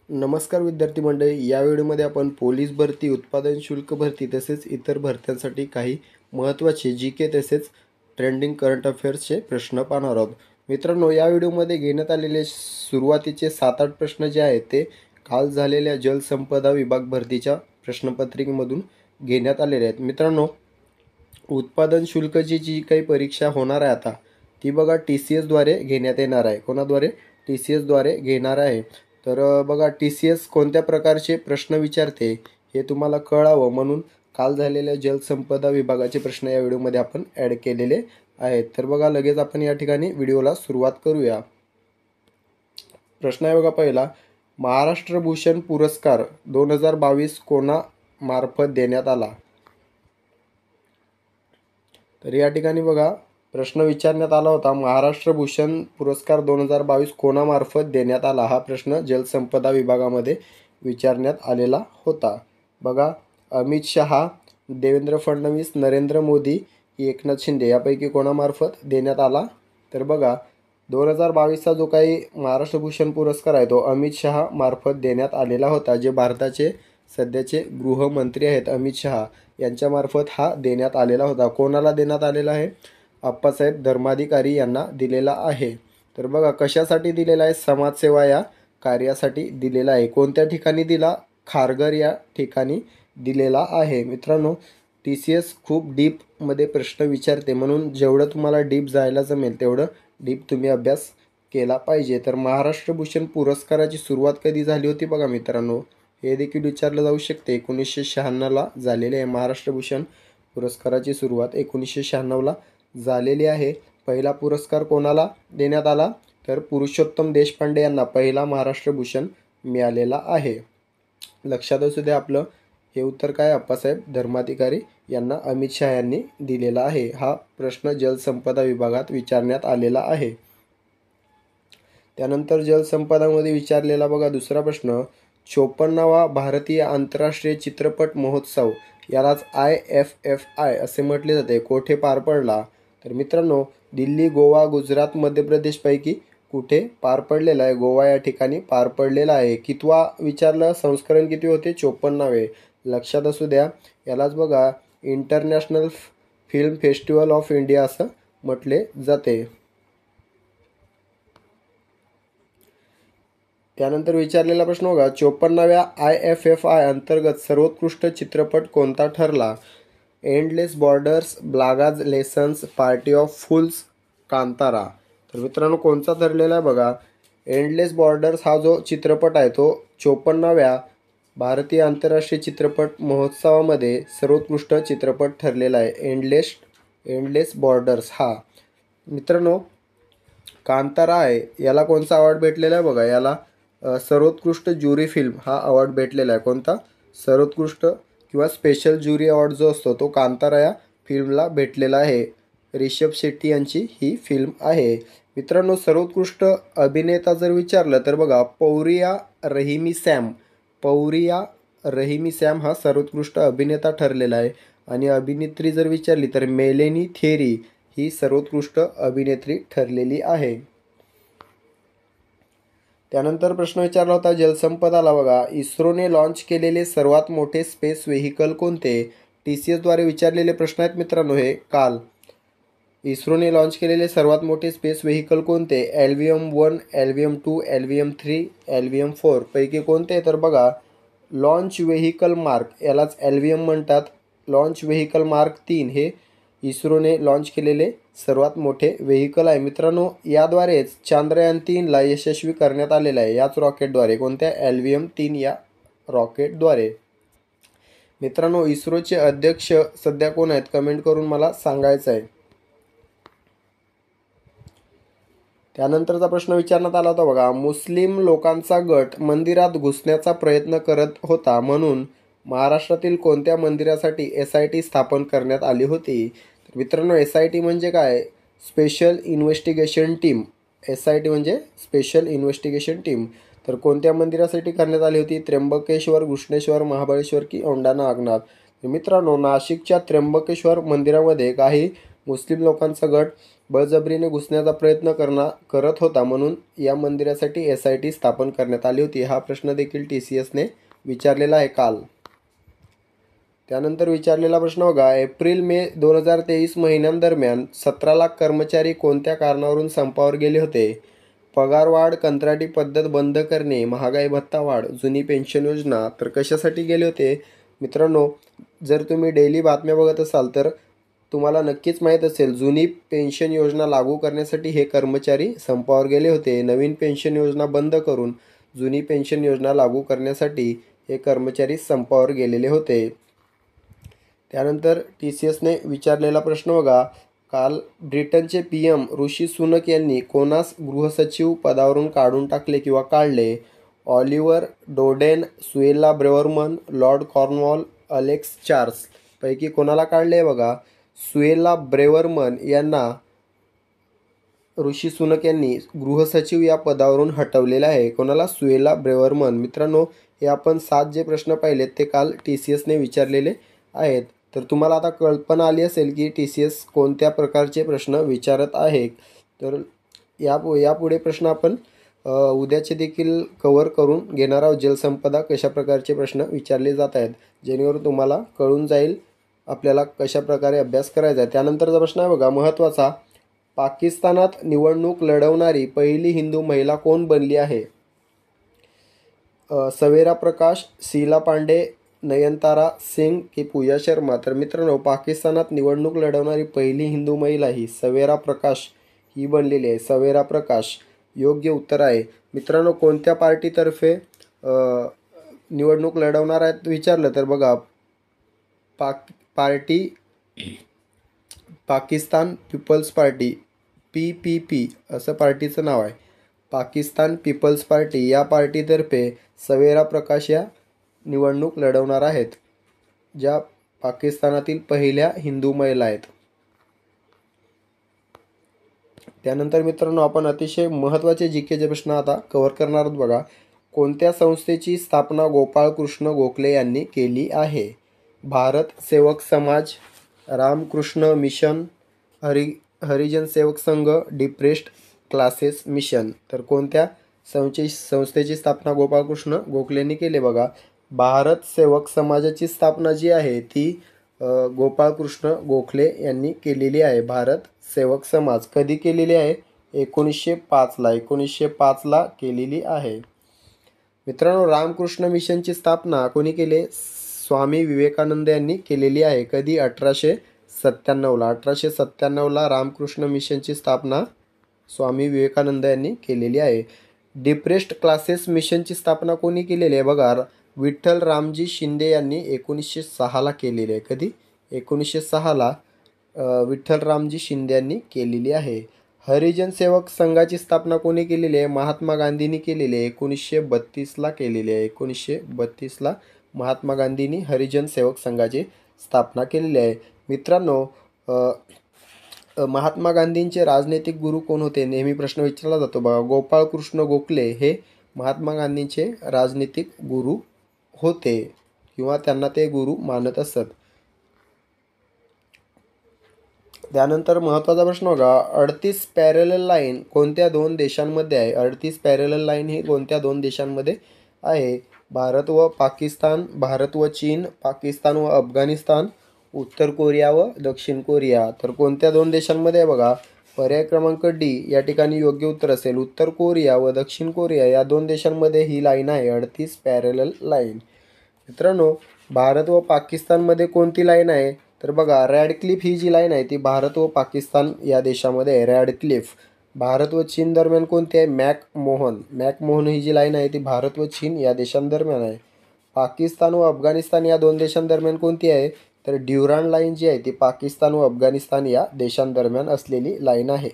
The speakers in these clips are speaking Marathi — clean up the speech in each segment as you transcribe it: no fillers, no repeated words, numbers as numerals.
नमस्कार विद्यार्थी मंडळी, या व्हिडिओमध्ये आपण पोलीस भरती, उत्पादन शुल्क भरती तसेच इतर भरत्यांसाठी काही महत्त्वाचे जी.के. तसेच ट्रेंडिंग करंट अफेअर्सचे प्रश्न पाहणार आहोत. मित्रांनो, या व्हिडिओमध्ये घेण्यात आलेले सुरुवातीचे 7-8 प्रश्न जे आहेत ते काल झालेल्या जलसंपदा विभाग भरतीच्या प्रश्नपत्रिकेमधून घेण्यात आलेले आहेत. मित्रांनो, उत्पादन शुल्काची जी काही परीक्षा होणार आहे आता ती बघा TCSद्वारे घेण्यात येणार आहे. कोणाद्वारे? TCSद्वारे घेणार आहे. तर बघा TCS कोणत्या प्रकारचे प्रश्न विचारते हे तुम्हाला कळावं म्हणून काल झालेल्या जलसंपदा विभागाचे प्रश्न या व्हिडिओमध्ये आपण ॲड केलेले आहेत. तर बघा लगेच आपण या ठिकाणी व्हिडिओला सुरुवात करूया. प्रश्न आहे बघा पहिला, महाराष्ट्र भूषण पुरस्कार 2022 कोणामार्फत देण्यात आला? तर या ठिकाणी बघा प्रश्न विचारण्यात आला होता, महाराष्ट्र भूषण पुरस्कार 2022 कोणामार्फत देण्यात आला? हा प्रश्न जलसंपदा विभागामध्ये विचारण्यात आलेला होता. बघा, अमित शहा, देवेंद्र फडणवीस, नरेंद्र मोदी, एकनाथ शिंदे यापैकी कोणामार्फत देण्यात आला? तर बघा 2022चा जो काही महाराष्ट्र भूषण पुरस्कार आहे तो अमित शहा मार्फत देण्यात आलेला होता. जे भारताचे सध्याचे गृहमंत्री आहेत अमित शहा यांच्यामार्फत हा देण्यात आलेला होता. कोणाला देण्यात आलेला आहे? अप्पासाहेब धर्माधिकारी यांना दिलेला आहे. तर बघा कशासाठी दिलेला आहे? समाजसेवा या कार्यासाठी दिलेला आहे. कोणत्या ठिकाणी दिला? खारघर या ठिकाणी दिलेला आहे. मित्रांनो, TCS खूप डीपमध्ये प्रश्न विचारते म्हणून जेवढं तुम्हाला डीप जायला जमेल तेवढं डीप तुम्ही अभ्यास केला पाहिजे. तर महाराष्ट्र भूषण पुरस्काराची सुरुवात कधी झाली होती? बघा मित्रांनो, हे देखील विचारलं जाऊ शकते. 1996ला झालेले आहे. महाराष्ट्र भूषण पुरस्काराची सुरुवात 1996ला झालेली आहे. पहिला पुरस्कार कोणाला देण्यात आला? तर पुरुषोत्तम देशपांडे यांना पहिला महाराष्ट्र भूषण मिळालेला आहे. लक्षात असू द्या आपलं हे उत्तर काय? अप्पासाहेब धर्माधिकारी यांना अमित शहा यांनी दिलेला आहे. हा प्रश्न जलसंपदा विभागात विचारण्यात आलेला आहे. त्यानंतर जलसंपदामध्ये विचारलेला बघा दुसरा प्रश्न, 54वा भारतीय आंतरराष्ट्रीय चित्रपट महोत्सव यालाच IFFI असे म्हटले जाते, कोठे पार पडला? तर मित्रांनो, दिल्ली, गोवा, गुजरात, मध्य प्रदेशपैकी कुठे पार पडलेला आहे? गोवा या ठिकाणी पार पडलेला आहे. कितवा विचारलं? संस्करण किती होते? 54वे. लक्षात असू द्या. यालाच बघा international film festival of India असं म्हटले जाते. त्यानंतर विचारलेला प्रश्न बघा, 54व्या IFFI अंतर्गत सर्वोत्कृष्ट चित्रपट कोणता ठरला? Endless Borders, Blaga's Lessons, Party of Fools, Kantara. तर मित्रांनो कोणता ठरलेला आहे? बघा एंडलेस बॉर्डर्स हा जो चित्रपट आहे तो 54व्या भारतीय आंतरराष्ट्रीय चित्रपट महोत्सवामध्ये सर्वोत्कृष्ट चित्रपट ठरलेला आहे. एंडलेस बॉर्डर्स हा. मित्रांनो, कांतारा आहे याला कोणता अवॉर्ड भेटलेला आहे? बघा याला सर्वोत्कृष्ट ज्युरी फिल्म हा अवॉर्ड भेटलेला आहे. कोणता? सर्वोत्कृष्ट किंवा स्पेशल ज्युरी अवॉर्ड जो असतो तो कांतारा या फिल्मला भेटलेला आहे. ऋषभ शेट्टी यांची ही फिल्म आहे. मित्रांनो, सर्वोत्कृष्ट अभिनेता जर विचारलं तर बघा पौरिया रहिमी सॅम हा सर्वोत्कृष्ट अभिनेता ठरलेला आहे. आणि अभिनेत्री जर विचारली तर मेलेनी थेरी ही सर्वोत्कृष्ट अभिनेत्री ठरलेली आहे. त्यानंतर प्रश्न विचारला होता जलसंपदाला बघा, इस्रोने लॉन्च केलेले सर्वात मोठे स्पेस व्हेकल कोणते? TCSद्वारे विचारलेले प्रश्न आहेत मित्रांनो हे काल. इस्रोने लॉन्च केलेले सर्वात मोठे स्पेस व्हेकल कोणते? LVM-1, LVM-2, LVM-3, LVM-4 पैकी कोणते? तर बघा लॉन्च व्हेकल मार्क यालाच LVM म्हणतात. लॉन्च व्हेकल मार्क 3 हे इस्रोने लॉन्च केलेले सर्वात मोठे व्हेकल आहे. मित्रांनो, याद्वारेच चांद्रयान 3ला यशस्वी करण्यात आलेलं आहे. याच रॉकेटद्वारे. कोणत्या? LVM-3 या रॉकेटद्वारे. मित्रांनो, इस्रोचे अध्यक्ष सध्या कोण आहेत? कमेंट करून मला सांगायचं आहे. त्यानंतरचा प्रश्न विचारण्यात आला होता बघा, मुस्लिम लोकांचा गट मंदिरात घुसण्याचा प्रयत्न करत होता म्हणून महाराष्ट्रातील कोणत्या मंदिरासाठी SIT स्थापन करण्यात आली होती? तर मित्रांनो, SIT म्हणजे काय? Special investigation team. SIT म्हणजे स्पेशल इन्व्हेस्टिगेशन टीम. तर कोणत्या मंदिरासाठी करण्यात आली होती? त्र्यंबकेश्वर, घृष्णेश्वर, महाबळेश्वर की औंढा नागनाथ? तर मित्रांनो, नाशिकच्या त्र्यंबकेश्वर मंदिरामध्ये काही मुस्लिम लोकांचा गट बळजबरीने घुसण्याचा प्रयत्न करत होता, म्हणून या मंदिरासाठी SIT स्थापन करण्यात आली होती. हा प्रश्न देखील TCSने विचारलेला आहे काल. त्यानंतर विचारलेला प्रश्न बघा, एप्रिल-मे 2023 महिन्यांदरम्यान 17 लाख कर्मचारी कोणत्या कारणावरून संपावर गेले होते? पगारवाढ, कंत्राटी पद्धत बंद करणे, महागाई भत्ता वाढ, जुनी पेन्शन योजना. तर कशासाठी गेले होते? मित्रांनो, जर तुम्ही डेली बातम्या बघत असाल तर तुम्हाला नक्कीच माहीत असेल, जुनी पेन्शन योजना लागू करण्यासाठी हे कर्मचारी संपावर गेले होते. नवीन पेन्शन योजना बंद करून जुनी पेन्शन योजना लागू करण्यासाठी हे कर्मचारी संपावर गेलेले होते. त्यानंतर TCSने विचारलेला प्रश्न बघा, काल ब्रिटनचे PM ऋषी सुनक यांनी कोणास गृहसचिव पदावरून काढून टाकले किंवा काढले? Oliver Dowden, Suella Braverman, Lord Cornwall, Alex Charles. पैकी कोणाला काढले बघा? सुएला ब्रेवरमन यांना ऋषी सुनक यांनी गृहसचिव या पदावरून हटवलेले आहे. कोणाला? सुएला ब्रेवरमन. मित्रांनो, हे आपण 7 जे प्रश्न पाहिलेत ते काल TCSने विचारलेले आहेत. तर तुम्हाला आता कल्पना आली असेल की TCS कोणत्या प्रकारचे प्रश्न विचारत आहे. तर यापुढे प्रश्न आपण उद्याचे देखील कव्हर करून घेणार आहोत. जलसंपदा कशा प्रकारचे प्रश्न विचारले जात आहेत, जेणेकरून तुम्हाला कळून जाईल आपल्याला कशा प्रकारे अभ्यास करायचा आहे. त्यानंतरचा प्रश्न आहे बघा, महत्त्वाचा, पाकिस्तानात निवडणूक लढवणारी पहिली हिंदू महिला कोण बनली आहे? सवेरा प्रकाश, शीला पांडे, नयनतारा सिंग की पूजा शर्मा. तर मित्रांनो, पाकिस्तानात निवडणूक लढवणारी पहिली हिंदू महिला ही सवेरा प्रकाश ही बनलेली आहे. सवेरा प्रकाश योग्य उत्तर आहे. मित्रांनो, कोणत्या पार्टीतर्फे निवडणूक लढवणार आहेत विचारलं तर बघा, party Pakistan People's party, PPP असं पार्टीचं नाव आहे. पाकिस्तान पीपल्स पार्टी या पार्टीतर्फे सवेरा प्रकाश या निवडणूक लढवणार आहेत, ज्या पाकिस्तानातील पहिल्या हिंदू महिला आहेत. त्यानंतर मित्रांनो, आपण अतिशय महत्त्वाचे GKचे प्रश्न आता कव्हर करणार आहोत बघा. कोणत्या संस्थेची स्थापना गोपाळकृष्ण गोखले यांनी केली आहे? भारत सेवक समाज, Ramakrishna mission, Harijan Sevak Sangh, depressed classes mission. तर कोणत्या संस्थेची स्थापना गोपाळकृष्ण गोखलेंनी केली बघा? भारत सेवक समाजाची स्थापना जी आहे ती गोपाळकृष्ण गोखले यांनी केलेली आहे. भारत सेवक समाज कधी केलेली आहे? 1905ला. 1905ला केलेली आहे. मित्रांनो, रामकृष्ण मिशनची स्थापना कोणी केली? स्वामी विवेकानंद यांनी केलेली आहे. कधी? 1897ला. 1897ला रामकृष्ण मिशनची स्थापना स्वामी विवेकानंद यांनी केलेली आहे. डिप्रेस्ड क्लासेस मिशनची स्थापना कोणी केलेली आहे बघा? विठ्ठल रामजी शिंदे यांनी 1906ला केलेली आहे. कधी? 1906ला विठ्ठल रामजी शिंदे यांनी केलेली आहे. हरिजन सेवक संघाची स्थापना कोणी केलेली आहे? महात्मा गांधींनी केलेली आहे. 1932ला केलेली आहे. 1932ला महात्मा गांधींनी हरिजन सेवक संघाची स्थापना केलेली आहे. मित्रांनो, महात्मा गांधींचे राजनैतिक गुरु कोण होते? नेहमी प्रश्न विचारला जातो बघा. गोपाळकृष्ण गोखले हे महात्मा गांधींचे राजनैतिक गुरु होते किंवा त्यांना ते गुरु मानत असत. त्यानंतर महत्त्वाचा प्रश्न बघा, 38 पॅरलल लाईन कोणत्या 2 देशांमध्ये आहे? 38 पॅरलल लाईन ही कोणत्या 2 देशांमध्ये आहे? भारत व पाकिस्तान, भारत व चीन, पाकिस्तान व अफगाणिस्तान, उत्तर कोरिया व दक्षिण कोरिया. तर कोणत्या 2 देशांमध्ये आहे बघा? पर्याय क्रमांक D या ठिकाणी योग्य उत्तर असेल. उत्तर कोरिया व दक्षिण कोरिया या 2 देशांमध्ये ही लाईन आहे, 38 पॅरलल लाईन. मित्रांनो, भारत व पाकिस्तानमध्ये कोणती लाईन आहे? तर बघा, रॅडक्लिफ ही जी लाईन आहे ती भारत व पाकिस्तान या देशामध्ये आहे. रॅडक्लिफ. भारत व चीन दरम्यान कोणती आहे? मॅकमोहन ही जी लाईन आहे ती भारत व चीन या देशांदरम्यान आहे. पाकिस्तान व अफगाणिस्तान या 2 देशांदरम्यान कोणती आहे? तर ड्युरांड लाईन जी आहे ती पाकिस्तान व अफगाणिस्तान या देशांदरम्यान असलेली लाईन आहे.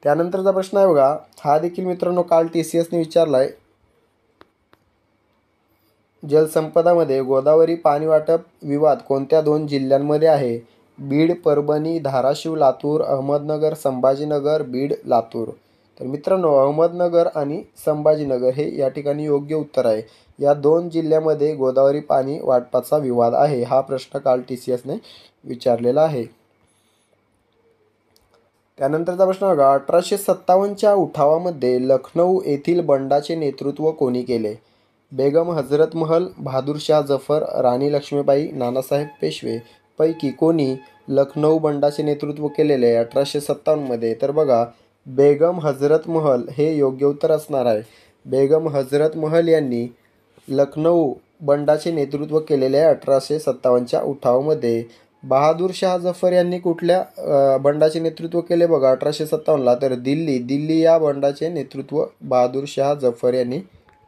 त्यानंतरचा प्रश्न आहे बघा, हा देखील मित्रांनो काल TCSने विचारला आहे. जलसंपदामध्ये गोदावरी पाणी वाटप विवाद कोणत्या 2 जिल्ह्यांमध्ये आहे? बीड, परभणी, धाराशिव, लातूर, अहमदनगर, संभाजीनगर, बीड, लातूर. तर मित्रांनो, अहमदनगर आणि संभाजीनगर हे या ठिकाणी योग्य उत्तर आहे. या दोन जिल्ह्यामध्ये गोदावरी पाणी वाटपाचा विवाद आहे? हा प्रश्न काल TCSने विचारलेला आहे. त्यानंतरचा प्रश्न बघा, 1857च्या उठावामध्ये लखनौ येथील बंडाचे नेतृत्व कोणी केले? बेगम हजरत महल, बहादूर शाह जफर, राणी लक्ष्मीबाई, नानासाहेब पेशवे पैकी कोणी लखनौ बंडाचे नेतृत्व केलेले आहे 1857मध्ये? तर बघा, बेगम हजरत महल हे योग्य उत्तर असणार आहे. बेगम हजरत महल यांनी लखनौ बंडाचे नेतृत्व केलेले आहे 1857च्या उठावामध्ये. बहादूर शाह जफर यांनी कुठल्या बंडाचे नेतृत्व केले बघा 1857ला? तर दिल्ली या बंडाचे नेतृत्व बहादूर शाह जफर यांनी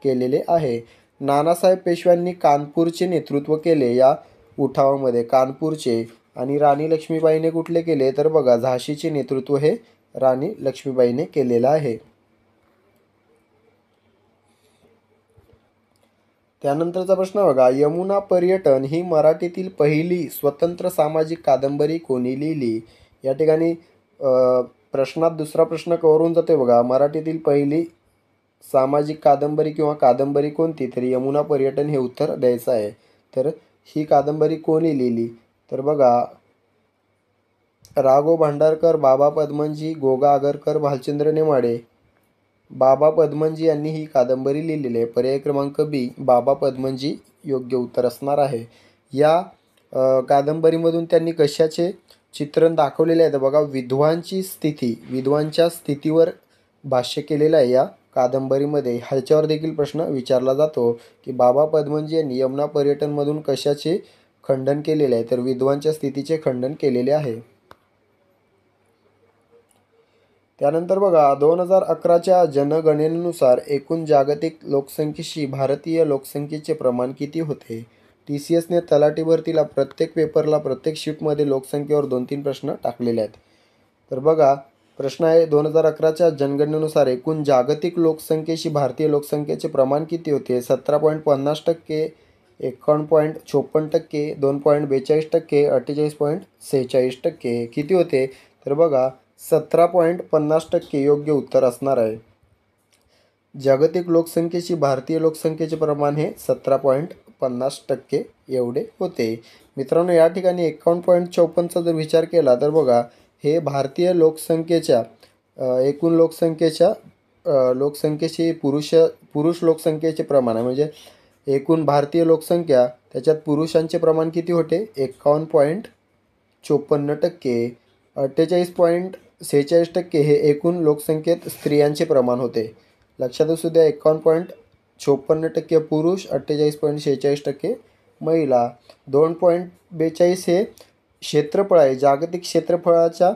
केलेले आहे. नानासाहेब पेशव्यांनी कानपूरचे नेतृत्व केले या उठावामध्ये, कानपूरचे. आणि राणी लक्ष्मीबाईने कुठले केले? तर बघा, झाशीचे नेतृत्व हे राणी लक्ष्मीबाईने केलेलं आहे. त्यानंतरचा प्रश्न बघा, यमुना पर्यटन ही मराठीतील पहिली स्वतंत्र सामाजिक कादंबरी कोणी लिहिली? या ठिकाणी प्रश्नात दुसरा प्रश्न कव्हर होऊन जाते बघा, मराठीतील पहिली सामाजिक कादंबरी किंवा कादंबरी कोणती? तर यमुना पर्यटन हे उत्तर द्यायचं आहे. तर ही कादंबरी कोणी लिहिली? तर बघा, राघव भांडारकर, बाबा पदमनजी, गोगा आगरकर, भालचंद्र नेमाडे. बाबा पदमनजी यांनी ही कादंबरी लिहिलेली आहे. पर्याय क्रमांक बी, बाबा पदमनजी योग्य उत्तर असणार आहे. या कादंबरीमधून त्यांनी कशाचे चित्रण दाखवलेले आहे? तर बघा, विधवांच्या स्थितीवर भाष्य केलेलं आहे या कादंबरीमध्ये. ह्याच्यावर देखील प्रश्न विचारला जातो की बाबा पदमनजी यांनी यमुना पर्यटनमधून कशाचे खंडन केलेले आहे? तर विधवांच्या स्थितीचे खंडन केलेले आहे. त्यानंतर बघा, 2011च्या जनगणनेनुसार एकूण जागतिक लोकसंख्येशी भारतीय लोकसंख्येचे प्रमाण किती होते? TCSने तलाठी भरतीला प्रत्येक पेपरला प्रत्येक शिफ्टमध्ये लोकसंख्येवर 2-3 प्रश्न टाकलेले आहेत. तर बघा, प्रश्न आहे 2011च्या जनगणनेनुसार एकूण जागतिक लोकसंख्येशी भारतीय लोकसंख्येचे प्रमाण किती होते? 17.50%, 51.54%, 2.42%, 48.46%. किती होते? तर बघा, 17.50% योग्य उत्तर असणार आहे. जागतिक लोकसंख्येशी भारतीय लोकसंख्येचे प्रमाण हे 17.50% एवढे होते. मित्रांनो, या ठिकाणी 51.54चा जर विचार केला तर बघा, हे भारतीय लोकसंख्येच्या एकूण लोकसंख्येशी पुरुष लोकसंख्येचे प्रमाण आहे. म्हणजे एकूण भारतीय लोकसंख्या त्याच्यात पुरुषांचे प्रमाण किती होते? 51.54%. 48.46% हे एकूण लोकसंख्येत स्त्रियांचे प्रमाण होते. लक्षात असू द्या, 51.54% पुरुष, 48.46% महिला. 2.42 हे क्षेत्रफळ आहे. जागतिक क्षेत्रफळाच्या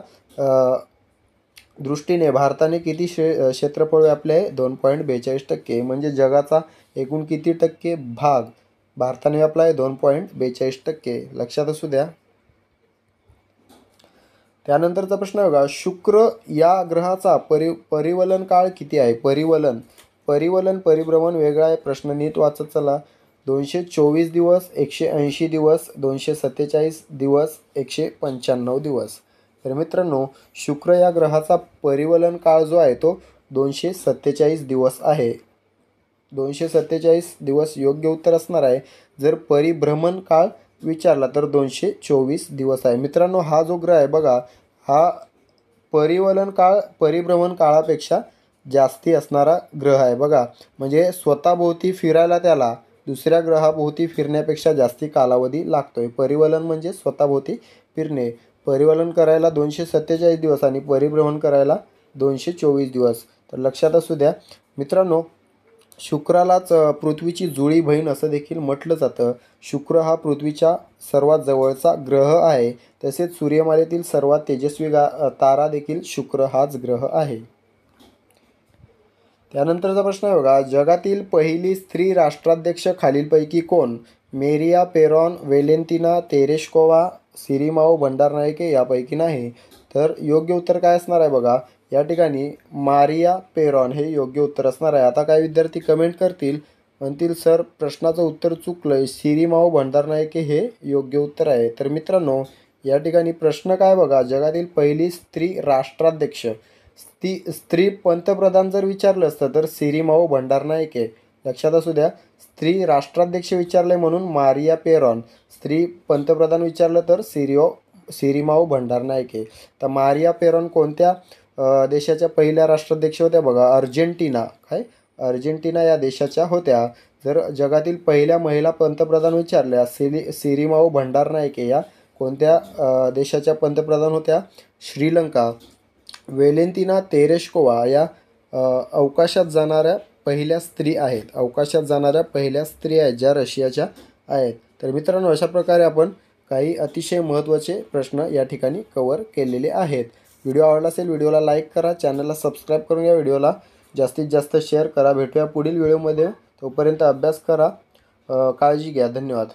दृष्टीने भारताने किती क्षेत्रफळ व्यापले आहे? 2.42%. म्हणजे जगाचा एकूण किती टक्के भाग भारताने व्यापला आहे? 2.42%. लक्षात असू द्या. त्यानंतरचा प्रश्न बघा, शुक्र या ग्रहाचा परिवलन काळ किती आहे? परिभ्रमण वेगळा आहे. प्रश्न नीट वाचत चला. 224 दिवस, 180 दिवस, 247 दिवस, 195 दिवस. तर मित्रांनो, शुक्र या ग्रहाचा परिवलन काळ जो आहे तो 247 दिवस आहे. 247 दिवस योग्य उत्तर असणार आहे. जर परिभ्रमण काळ विचारला तर 224 दिवस आहे. मित्रांनो, हा जो ग्रह आहे बघा, हा परिभ्रमण काळापेक्षा जास्ती असणारा ग्रह आहे बघा. म्हणजे स्वतःभोवती फिरायला त्याला दुसऱ्या ग्रहाभोवती फिरण्यापेक्षा जास्ती कालावधी लागतोय. परिवलन म्हणजे स्वतःभोवती फिरणे. परिवलन करायला 247 दिवस आणि परिभ्रमण करायला 224 दिवस. तर लक्षात असू द्या मित्रांनो, शुक्रालाच पृथ्वीची जुळी बहीण असं देखील म्हटलं जातं. शुक्र हा पृथ्वीच्या सर्वात जवळचा ग्रह आहे. तसेच सूर्यमालेतील सर्वात तेजस्वी तारा देखील शुक्र हाच ग्रह आहे. त्यानंतरचा प्रश्न आहे बघा, जगातील पहिली स्त्री राष्ट्राध्यक्ष खालीलपैकी कोण? मेरिया पेरॉन, वेलेंतिना तेरेशकोवा, सिरिमाओ भंडारनायके यापैकी नाही. तर योग्य उत्तर काय असणार आहे बघा, या ठिकाणी मारिया पेरॉन हे योग्य उत्तर असणार आहे. आता काही विद्यार्थी कमेंट करतील, म्हणतील सर प्रश्नाचं उत्तर चुकलंय, सिरिमाओ भंडारनायके हे योग्य उत्तर आहे. तर मित्रांनो, या ठिकाणी प्रश्न काय बघा, जगातील पहिली स्त्री राष्ट्राध्यक्ष, स्त्री पंतप्रधान जर विचारलं असतं तर सिरिमाओ भंडारनायके. लक्षात असू द्या. स्त्री राष्ट्राध्यक्ष विचारले म्हणून मारिया पेरॉन, स्त्री पंतप्रधान विचारलं तर सिरिमाओ भंडारनायके. तर मारिया पेरॉन कोणत्या देशाच्या पहिल्या राष्ट्राध्यक्ष होत्या बघा? अर्जेंटिना. काय? अर्जेंटिना या देशाच्या होत्या. जर जगातील पहिल्या महिला पंतप्रधान विचारल्या, सिरिमाओ भंडारनायके या कोणत्या देशाच्या पंतप्रधान होत्या? श्रीलंका. वेलेंतिना तेरेश्कोवा या अवकाशात जाणाऱ्या पहिल्या स्त्री आहेत. अवकाशात जाणाऱ्या पहिल्या स्त्री आहेत ज्या रशियाच्या आहेत. तर मित्रांनो, अशा प्रकारे आपण काही अतिशय महत्त्वाचे प्रश्न या ठिकाणी कव्हर केलेले आहेत. व्हिडिओ आवडला असेल व्हिडिओला लाईक करा, चॅनलला सबस्क्राईब करून या व्हिडिओला जास्तीत जास्त शेअर करा. भेटूया पुढील व्हिडिओमध्ये. तोपर्यंत अभ्यास करा. काळजी घ्या. धन्यवाद.